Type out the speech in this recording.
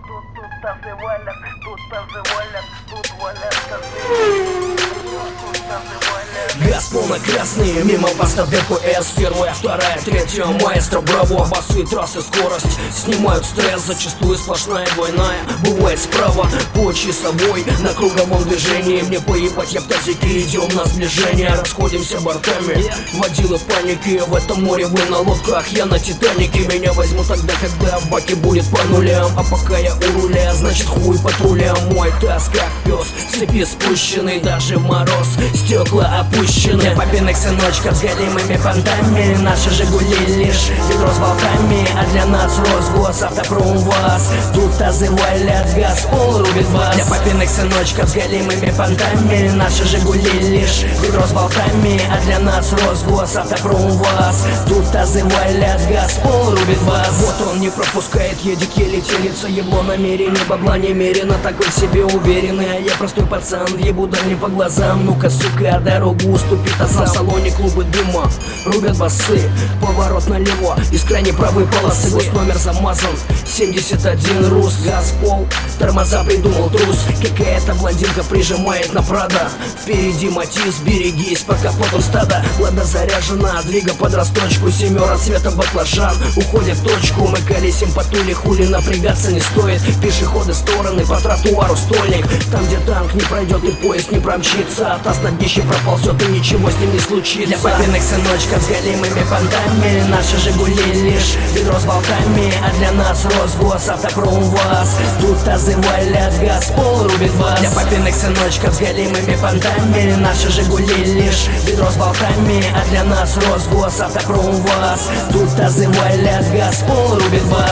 тут тазы валят, тут валят тазы. Тут тазы валят. Газ полно-красный, мимо постов ДПС. Первая, вторая, третья, маэстро, браво. Басы, трассы, скорость снимают стресс. Зачастую сплошная двойная, бывает справа по часовой. На круговом движении мне поебать, я в тазике, идем на сближение. Расходимся бортами, водила паники. В этом море вы на лодках, я на Титанике. Меня возьму тогда, когда в баке будет по нулям. А пока я у руля, значит хуй патрулям. Мой таз как пес, с цепи спущенный, даже в мороз стекла опущены. Для папиных сыночков с голимыми понтами. Наши Жигули лишь ведро с болтами, а для нас Росгос, Автопром, ВАЗ. Тут тазы валят, газ, пол рубит бас. Для папиных сыночков с голимыми понтами. Наши Жигули лишь ведро с болтами, а для нас Росгос, Автопром, ВАЗ. Тут тазы валят, газ, пол рубит бас. Вот он не пропускает, едет еле телится. Ебло намерение, бабла немерено, такой в себе уверенный. А я простой пацан, ебу да не по глазам. Ну-ка, сука, дорогу уступит, а сам в салоне клубы дыма рубят басы. Поворот налево, из крайней правой полосы. Гос номер замазан, 71 рус. Газ, пол, тормоза придумал трус. Какая-то блондинка прижимает на Прада. Впереди Матис, берегись, по капоту стада. Лада заряжена, двига под росточку. Семера цвета баклажан, уходит в точку. Мы колесим по Туле, хули напрягаться не стоит. Пешеходы стороны, по тротуару стольник. Там, где танк не пройдет и поезд не промчится, таз на днище проползет и ничего с ним не случится. Для папиных сыночков с голимыми понтами. Наши Жигули лишь ведро с болтами, а для нас Росгос, Автопром, ВАЗ. Тут тазы валят, газ, пол рубит бас. Для папиных сыночков с голимыми понтами. Наши Жигули лишь ведро с болтами, а для нас Росгос, Автопром, ВАЗ. Тут тазы валят, газ, пол рубит бас.